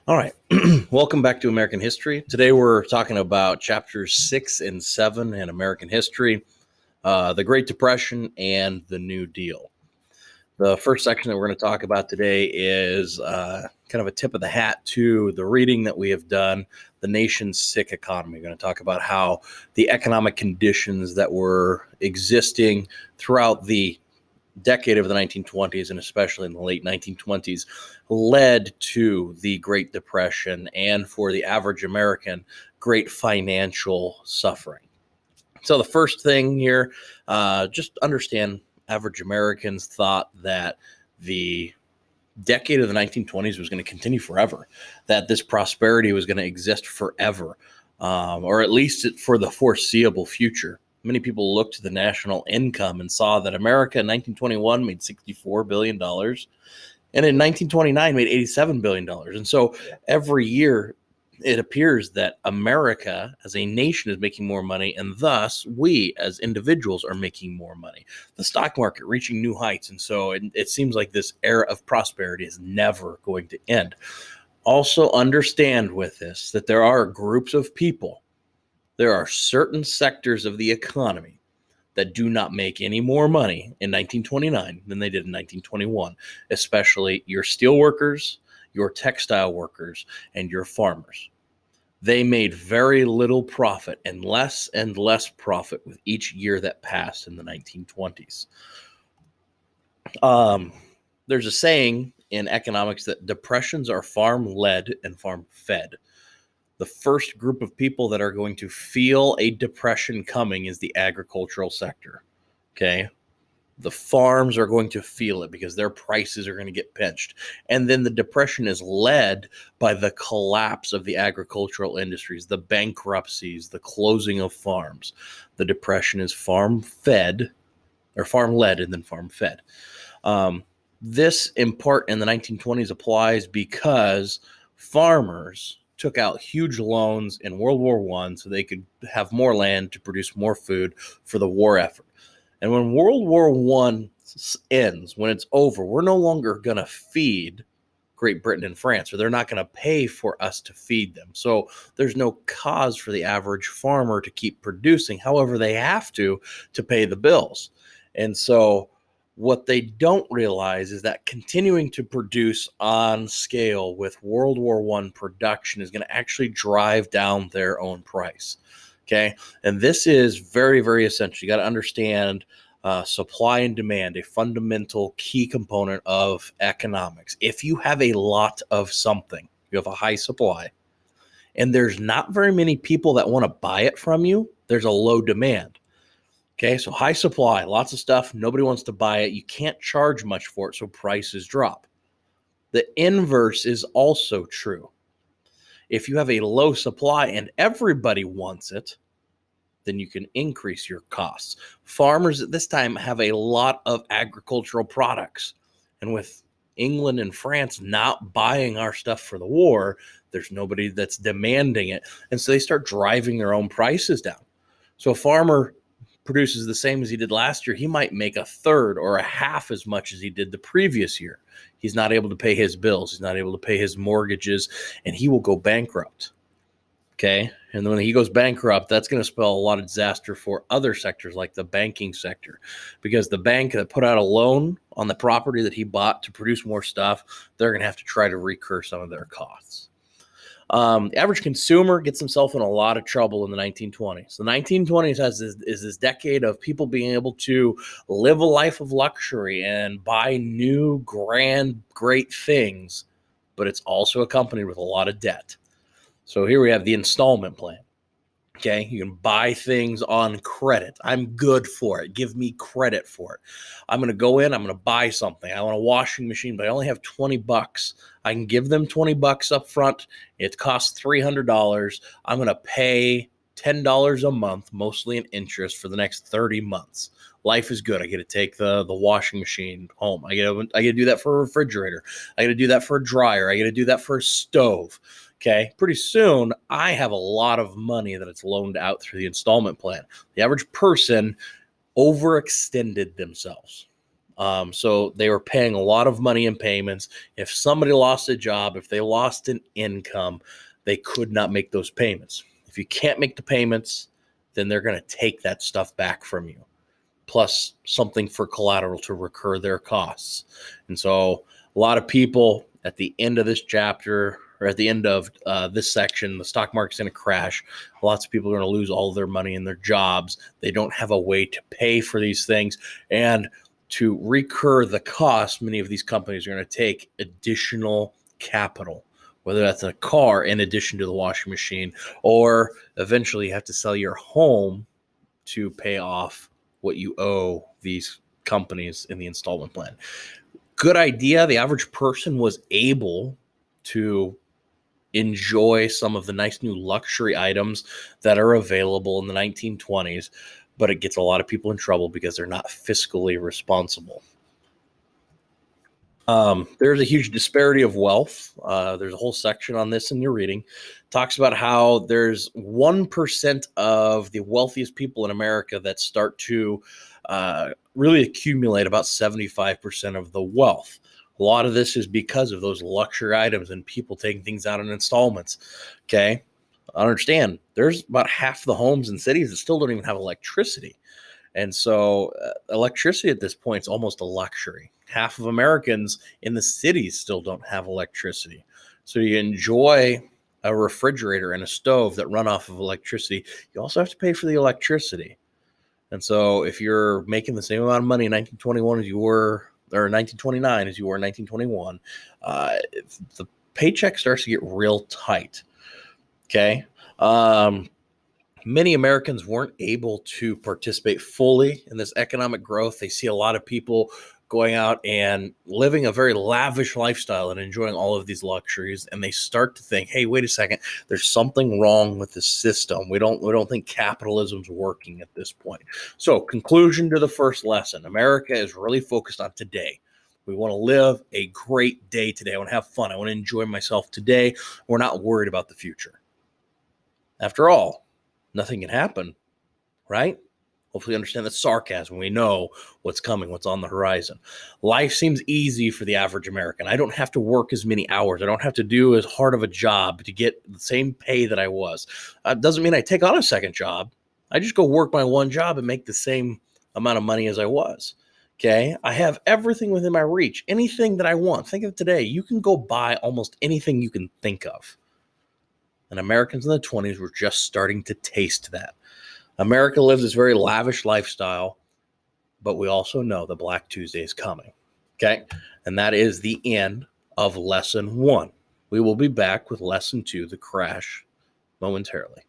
All right. Welcome back to American History. Today we're talking about chapters 6 and 7 in American history, the Great Depression and the New Deal. The first section that we're going to talk about today is kind of a tip of the hat to the reading that we have done, The Nation's Sick Economy. We're going to talk about how the economic conditions that were existing throughout the decade of the 1920s, and especially in the late 1920s, led to the Great Depression and, for the average American, great financial suffering. So the first thing here, just understand average Americans thought that the decade of the 1920s was going to continue forever, that this prosperity was going to exist forever, or at least for the foreseeable future. Many people looked to the national income and saw that America in 1921 made $64 billion and in 1929 made $87 billion. And so every year it appears that America as a nation is making more money, and thus we as individuals are making more money. The stock market reaching new heights. And so it seems like this era of prosperity is never going to end. Also understand with this that there are groups of people, there are certain sectors of the economy that do not make any more money in 1929 than they did in 1921, especially your steel workers, your textile workers, and your farmers. They made very little profit and less profit with each year that passed in the 1920s. There's a saying in economics that depressions are farm-led and farm-fed. The first group of people that are going to feel a depression coming is the agricultural sector. Okay. The farms are going to feel it because their prices are going to get pinched. And then the depression is led by the collapse of the agricultural industries, the bankruptcies, the closing of farms. The depression is farm-fed or farm-led and then farm-fed. This in part in the 1920s applies because farmers took out huge loans in World War I so they could have more land to produce more food for the war effort. And when World War I ends, when it's over, we're no longer going to feed Great Britain and France, or they're not going to pay for us to feed them. So there's no cause for the average farmer to keep producing. However, they have to pay the bills. And so what they don't realize is that continuing to produce on scale with World War I production is going to actually drive down their own price. Okay. And this is very, very essential. You got to understand supply and demand, a fundamental key component of economics. If you have a lot of something, you have a high supply, and there's not very many people that want to buy it from you, there's a low demand. Okay, so high supply, lots of stuff, nobody wants to buy it. You can't charge much for it, so prices drop. The inverse is also true. If you have a low supply and everybody wants it, then you can increase your costs. Farmers at this time have a lot of agricultural products. And with England and France not buying our stuff for the war, there's nobody that's demanding it. And so they start driving their own prices down. So a farmer produces the same as he did last year, he might make a third or a half as much as he did the previous year. He's not able to pay his bills. He's not able to pay his mortgages, and he will go bankrupt. Okay. And when he goes bankrupt, that's going to spell a lot of disaster for other sectors like the banking sector, because the bank that put out a loan on the property that he bought to produce more stuff, they're going to have to try to recur some of their costs. The average consumer gets himself in a lot of trouble in the 1920s. The 1920s is this decade of people being able to live a life of luxury and buy new, grand, great things, but it's also accompanied with a lot of debt. So here we have the installment plan. Okay, you can buy things on credit. I'm good for it. Give me credit for it. I'm going to go in, I'm going to buy something. I want a washing machine, but I only have $20. I can give them $20 up front. It costs $300. I'm going to pay $10 a month, mostly in interest, for the next 30 months. Life is good. I get to take the washing machine home. I get to do that for a refrigerator. I get to do that for a dryer. I get to do that for a stove. Okay, pretty soon I have a lot of money that it's loaned out through the installment plan. The average person overextended themselves. So they were paying a lot of money in payments. If somebody lost a job, if they lost an income, they could not make those payments. If you can't make the payments, then they're going to take that stuff back from you, plus something for collateral to recur their costs. And so a lot of people at the end of this chapter, or at the end of this section, the stock market's going to crash. Lots of people are going to lose all of their money in their jobs. They don't have a way to pay for these things. And to recur the cost, many of these companies are going to take additional capital, whether that's a car in addition to the washing machine, or eventually you have to sell your home to pay off what you owe these companies in the installment plan. Good idea. The average person was able to enjoy some of the nice new luxury items that are available in the 1920s, but it gets a lot of people in trouble because they're not fiscally responsible. There's a huge disparity of wealth. There's a whole section on this in your reading. Talks about how there's 1% of the wealthiest people in America that start to really accumulate about 75% of the wealth. A lot of this is because of those luxury items and people taking things out in installments. Okay. I understand there's about half the homes in cities that still don't even have electricity. And so electricity at this point is almost a luxury. Half of Americans in the cities still don't have electricity. So you enjoy a refrigerator and a stove that run off of electricity. You also have to pay for the electricity. And so if you're making the same amount of money in 1921 as you were, or 1929 as you were in 1921, the paycheck starts to get real tight. Okay. Many Americans weren't able to participate fully in this economic growth. They see a lot of people going out and living a very lavish lifestyle and enjoying all of these luxuries, and they start to think, hey, wait a second, there's something wrong with the system. We don't think capitalism's working at this point. So, conclusion to the first lesson, America is really focused on today. We want to live a great day today. I want to have fun. I want to enjoy myself today. We're not worried about the future. After all, nothing can happen, right? Hopefully you understand the sarcasm. We know what's coming, what's on the horizon. Life seems easy for the average American. I don't have to work as many hours. I don't have to do as hard of a job to get the same pay that I was. Doesn't mean I take on a second job. I just go work my one job and make the same amount of money as I was. Okay. I have everything within my reach. Anything that I want. Think of today. You can go buy almost anything you can think of. And Americans in the 20s were just starting to taste that. America lives this very lavish lifestyle, but we also know that Black Tuesday is coming. Okay. And that is the end of lesson 1. We will be back with lesson 2, the crash, momentarily.